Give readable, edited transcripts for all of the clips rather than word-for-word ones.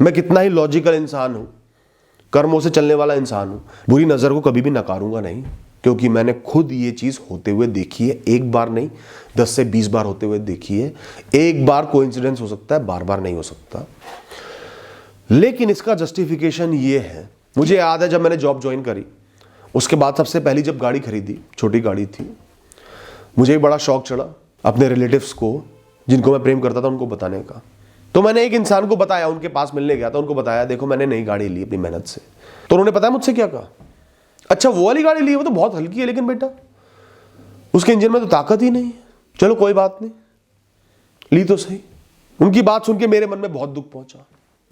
मैं कितना ही लॉजिकल इंसान हूं, कर्मों से चलने वाला इंसान हूं, बुरी नजर को कभी भी नकारूंगा नहीं, क्योंकि मैंने खुद ये चीज होते हुए देखी है। एक बार नहीं, 10 से 20 बार होते हुए देखी है। एक बार कोइंसिडेंस हो सकता है, बार बार नहीं हो सकता। लेकिन इसका जस्टिफिकेशन ये है, मुझे याद है जब मैंने जॉब ज्वाइन करी, उसके बाद सबसे पहली जब गाड़ी खरीदी, छोटी गाड़ी थी, मुझे एक बड़ा शौक चढ़ा अपने रिलेटिव्स को, जिनको मैं प्रेम करता था, उनको बताने का। तो मैंने एक इंसान को बताया, उनके पास मिलने गया था, उनको बताया देखो मैंने नई गाड़ी ली अपनी मेहनत से। तो उन्होंने पता है मुझसे क्या कहा? अच्छा वो वाली गाड़ी ली है, वो तो बहुत हल्की है, लेकिन बेटा उसके इंजन में तो ताकत ही नहीं है। चलो कोई बात नहीं, ली तो सही। उनकी बात सुन के मेरे मन में बहुत दुख पहुंचा।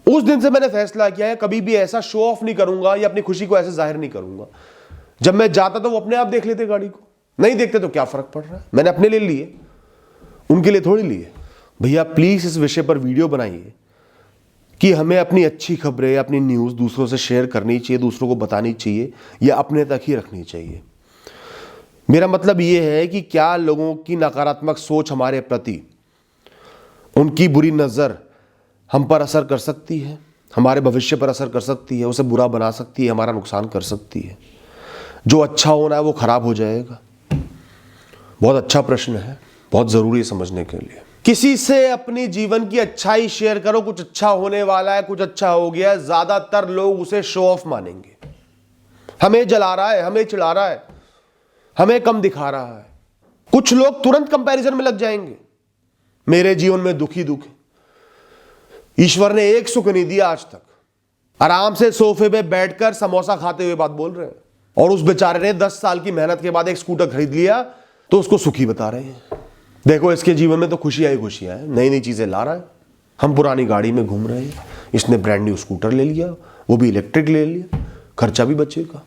उस दिन से मैंने फैसला किया है कभी भी ऐसा शो ऑफ नहीं करूंगा या अपनी खुशी को ऐसे जाहिर नहीं करूंगा। जब मैं जाता तो वो अपने आप देख लेते गाड़ी को, नहीं देखते तो क्या फर्क पड़ रहा है, मैंने अपने लिए लिए, उनके लिए थोड़ी लिए। भैया प्लीज इस विषय पर वीडियो बनाइए कि हमें अपनी अच्छी खबरें, अपनी न्यूज़ दूसरों से शेयर करनी चाहिए, दूसरों को बतानी चाहिए या अपने तक ही रखनी चाहिए। मेरा मतलब ये है कि क्या लोगों की नकारात्मक सोच हमारे प्रति, उनकी बुरी नज़र हम पर असर कर सकती है, हमारे भविष्य पर असर कर सकती है, उसे बुरा बना सकती है, हमारा नुकसान कर सकती है। जो अच्छा होना है वो खराब हो जाएगा। बहुत अच्छा प्रश्न है, बहुत ज़रूरी है समझने के लिए। किसी से अपनी जीवन की अच्छाई शेयर करो, कुछ अच्छा होने वाला है, कुछ अच्छा हो गया है, ज़्यादातर लोग उसे शो ऑफ मानेंगे। हमें जला रहा है, हमें चिढ़ा रहा है, हमें कम दिखा रहा है। कुछ लोग तुरंत कंपैरिजन में लग जाएंगे, मेरे जीवन में दुख ही दुख है, ईश्वर ने एक सुख नहीं दिया आज तक। आराम से सोफे पे बैठकर समोसा खाते हुए बात बोल रहे हैं, और उस बेचारे ने 10 साल की मेहनत के बाद एक स्कूटर खरीद लिया तो उसको सुखी बता रहे हैं। देखो इसके जीवन में तो खुशियां ही खुशियां हैं, नई नई चीजें ला रहा है, हम पुरानी गाड़ी में घूम रहे हैं, इसने ब्रांड न्यू स्कूटर ले लिया, वो भी इलेक्ट्रिक ले लिया, खर्चा भी बचेगा।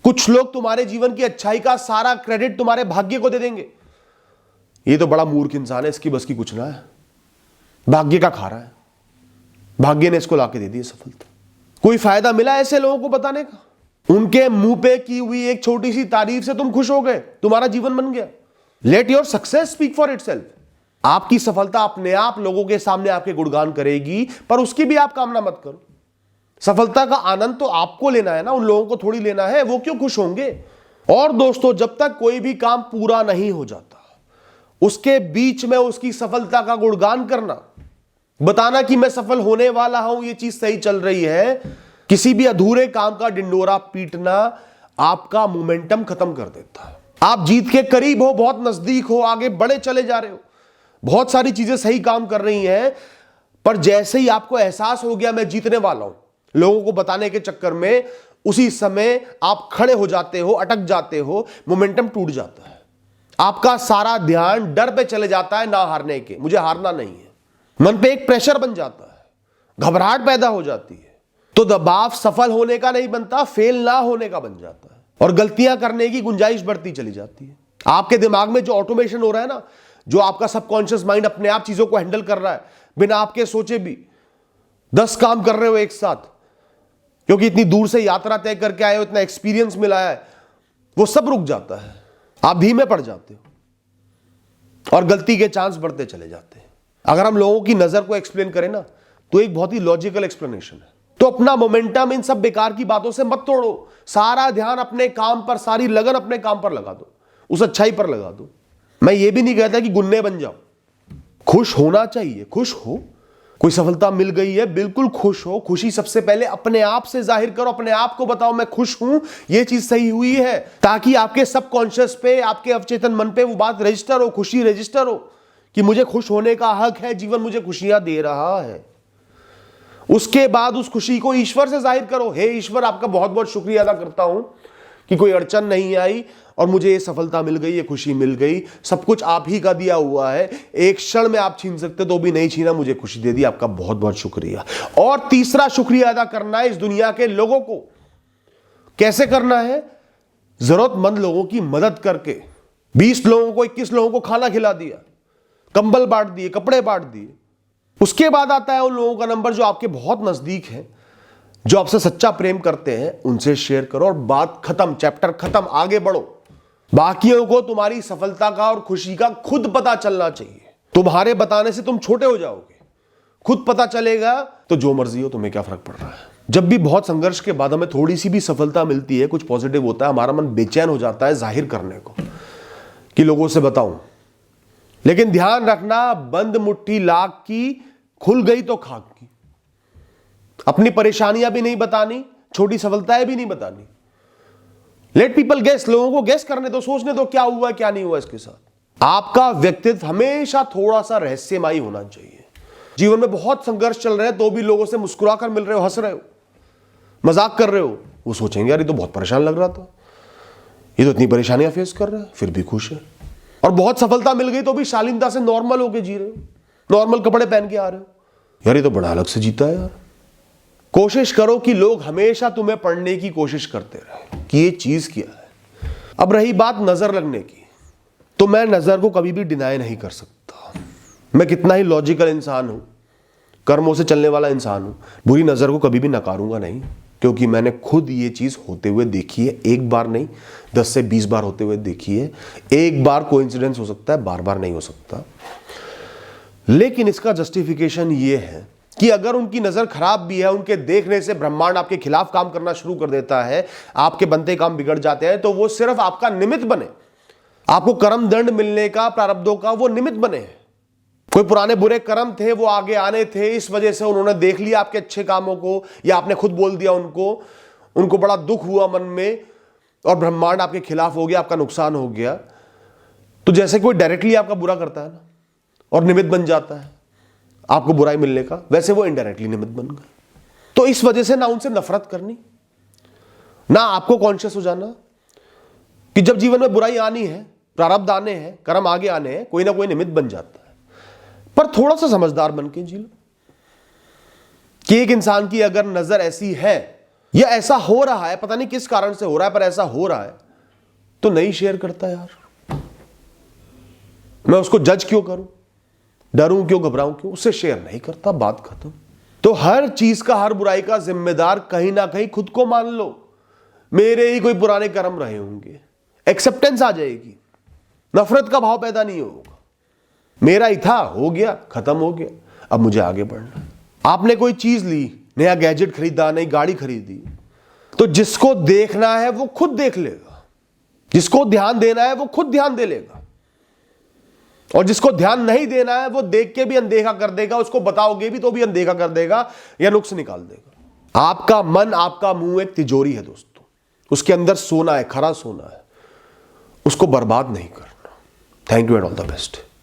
कुछ लोग तुम्हारे जीवन की अच्छाई का सारा क्रेडिट तुम्हारे भाग्य को दे देंगे। ये तो बड़ा मूर्ख इंसान है, इसकी बस की कुछ ना है, भाग्य का खा रहा है, भाग्य ने इसको लाके दे दी सफलता। कोई फायदा मिला ऐसे लोगों को बताने का? उनके मुंह पे की हुई एक छोटी सी तारीफ से तुम खुश हो गए, तुम्हारा जीवन बन गया। Let your success speak for itself. आपकी सफलता अपने आप लोगों के सामने आपके गुणगान करेगी, पर उसकी भी आप कामना मत करो। सफलता का आनंद तो आपको लेना है ना, उन लोगों को थोड़ी लेना है, वो क्यों खुश होंगे। और दोस्तों, जब तक कोई भी काम पूरा नहीं हो जाता, उसके बीच में उसकी सफलता का गुणगान करना, बताना कि मैं सफल होने वाला हूं, ये चीज सही चल रही है, किसी भी अधूरे काम का डिंडोरा पीटना आपका मोमेंटम खत्म कर देता है। आप जीत के करीब हो, बहुत नजदीक हो, आगे बड़े चले जा रहे हो, बहुत सारी चीजें सही काम कर रही हैं, पर जैसे ही आपको एहसास हो गया मैं जीतने वाला हूं, लोगों को बताने के चक्कर में उसी समय आप खड़े हो जाते हो, अटक जाते हो, मोमेंटम टूट जाता है। आपका सारा ध्यान डर पे चले जाता है, ना हारने के, मुझे हारना नहीं है। मन पे एक प्रेशर बन जाता है, घबराहट पैदा हो जाती है, तो दबाव सफल होने का नहीं बनता, फेल ना होने का बन जाता है, और गलतियां करने की गुंजाइश बढ़ती चली जाती है। आपके दिमाग में जो ऑटोमेशन हो रहा है ना, जो आपका सबकॉन्शियस माइंड अपने आप चीजों को हैंडल कर रहा है, बिना आपके सोचे भी 10 काम कर रहे हो एक साथ, क्योंकि इतनी दूर से यात्रा तय करके आए हो, इतना एक्सपीरियंस मिला है, वो सब रुक जाता है, आप धीमे पड़ जाते हो और गलती के चांस बढ़ते चले जाते हैं। अगर हम लोगों की नजर को एक्सप्लेन करें ना, तो एक बहुत ही लॉजिकल एक्सप्लेनेशन है। तो अपना मोमेंटम इन सब बेकार की बातों से मत तोड़ो, सारा ध्यान अपने काम पर, सारी लगन अपने काम पर लगा दो, उस अच्छाई पर लगा दो। मैं ये भी नहीं कहता कि गुन्ने बन जाओ, खुश होना चाहिए, खुश हो, कोई सफलता मिल गई है बिल्कुल खुश हो। खुशी सबसे पहले अपने आप से जाहिर करो, अपने आप को बताओ मैं खुश हूं, ये चीज सही हुई है, ताकि आपके सबकॉन्शियस पे, आपके अवचेतन मन पे वो बात रजिस्टर हो, खुशी रजिस्टर हो कि मुझे खुश होने का हक है, जीवन मुझे खुशियां दे रहा है। उसके बाद उस खुशी को ईश्वर से जाहिर करो, हे ईश्वर आपका बहुत बहुत शुक्रिया अदा करता हूं कि कोई अड़चन नहीं आई और मुझे ये सफलता मिल गई, ये खुशी मिल गई, सब कुछ आप ही का दिया हुआ है, एक क्षण में आप छीन सकते तो भी नहीं छीना, मुझे खुशी दे दी, आपका बहुत बहुत शुक्रिया। और तीसरा शुक्रिया अदा करना है इस दुनिया के लोगों को। कैसे करना है? जरूरतमंद लोगों की मदद करके। 20 लोगों को, 21 लोगों को खाना खिला दिया, कंबल बांट दिए, कपड़े बांट दिए। उसके बाद आता है उन लोगों का नंबर जो आपके बहुत नजदीक है, जो आपसे सच्चा प्रेम करते हैं, उनसे शेयर करो और बात खत्म, चैप्टर खत्म, आगे बढ़ो। बाकियों को तुम्हारी सफलता का और खुशी का खुद पता चलना चाहिए। तुम्हारे बताने से तुम छोटे हो जाओगे, खुद पता चलेगा तो जो मर्जी हो, तुम्हें क्या फर्क पड़ रहा है। जब भी बहुत संघर्ष के बाद हमें थोड़ी सी भी सफलता मिलती है, कुछ पॉजिटिव होता है, हमारा मन बेचैन हो जाता है जाहिर करने को कि लोगों से बताऊं। लेकिन ध्यान रखना, बंद मुट्ठी लाख की, खुल गई तो खाक की। अपनी परेशानियां भी नहीं बतानी, छोटी सफलताएं भी नहीं बतानी। लेट पीपल गेस, लोगों को गेस करने दो, सोचने दो क्या हुआ क्या नहीं हुआ इसके साथ। आपका व्यक्तित्व हमेशा थोड़ा सा रहस्यमयी होना चाहिए। जीवन में बहुत संघर्ष चल रहे हैं तो भी लोगों से मुस्कुराकर मिल रहे हो, हंस रहे हो, मजाक कर रहे हो, वो सोचेंगे यार ये तो बहुत परेशान लग रहा था, ये तो इतनी परेशानियां फेस कर रहा है, फिर भी खुश है। और बहुत सफलता मिल गई तो भी शालीनता से नॉर्मल होके जी रहे हो, नॉर्मल कपड़े पहन के आ रहे हो, यार ये तो बड़ा अलग से जीता है यार। कोशिश करो कि लोग हमेशा तुम्हें पढ़ने की कोशिश करते रहे कि ये चीज क्या है। अब रही बात नजर लगने की, तो मैं नजर को कभी भी डिनाई नहीं कर सकता। मैं कितना ही लॉजिकल इंसान हूं, कर्मों से चलने वाला इंसान हूं, बुरी नजर को कभी भी नकारूंगा नहीं, क्योंकि मैंने खुद ये चीज होते हुए देखी है। एक बार नहीं, 10 से 20 बार होते हुए देखी है। एक बार कोइंसिडेंस हो सकता है, बार बार नहीं हो सकता। लेकिन इसका जस्टिफिकेशन ये है कि अगर उनकी नजर खराब भी है, उनके देखने से ब्रह्मांड आपके खिलाफ काम करना शुरू कर देता है, आपके बनते काम बिगड़ जाते हैं, तो वो सिर्फ आपका निमित्त बने, आपको कर्म दंड मिलने का, प्रारब्धों का वो निमित्त बने। कोई पुराने बुरे कर्म थे, वो आगे आने थे, इस वजह से उन्होंने देख लिया आपके अच्छे कामों को, या आपने खुद बोल दिया उनको बड़ा दुख हुआ मन में और ब्रह्मांड आपके खिलाफ हो गया, आपका नुकसान हो गया। तो जैसे कोई डायरेक्टली आपका बुरा करता है ना और निमित्त बन जाता है आपको बुराई मिलने का, वैसे वो इनडायरेक्टली निमित्त बन गए। तो इस वजह से ना उनसे नफरत करनी, ना आपको कॉन्शियस हो जाना कि जब जीवन में बुराई आनी है, प्रारब्ध आने हैं, कर्म आगे आने हैं, कोई ना कोई निमित्त बन जाता है। पर थोड़ा सा समझदार बन के जी लो कि एक इंसान की अगर नजर ऐसी है या ऐसा हो रहा है, पता नहीं किस कारण से हो रहा है, पर ऐसा हो रहा है, तो नहीं शेयर करता यार। मैं उसको जज क्यों करूं, डरूं क्यों, घबराऊं क्यों, उससे शेयर नहीं करता, बात खत्म। तो हर चीज का, हर बुराई का जिम्मेदार कहीं ना कहीं खुद को मान लो। मेरे ही कोई पुराने कर्म रहे होंगे, एक्सेप्टेंस आ जाएगी, नफरत का भाव पैदा नहीं होगा। मेरा ही था, हो गया, खत्म हो गया, अब मुझे आगे बढ़ना है। आपने कोई चीज ली, नया गैजेट खरीदा, नई गाड़ी खरीदी, तो जिसको देखना है वो खुद देख लेगा, जिसको ध्यान देना है वो खुद ध्यान दे लेगा, और जिसको ध्यान नहीं देना है वो देख के भी अनदेखा कर देगा, उसको बताओगे भी तो भी अनदेखा कर देगा या नुक्स निकाल देगा। आपका मन, आपका मुंह एक तिजोरी है दोस्तों, उसके अंदर सोना है, खरा सोना है, उसको बर्बाद नहीं करना। Thank you and all the best.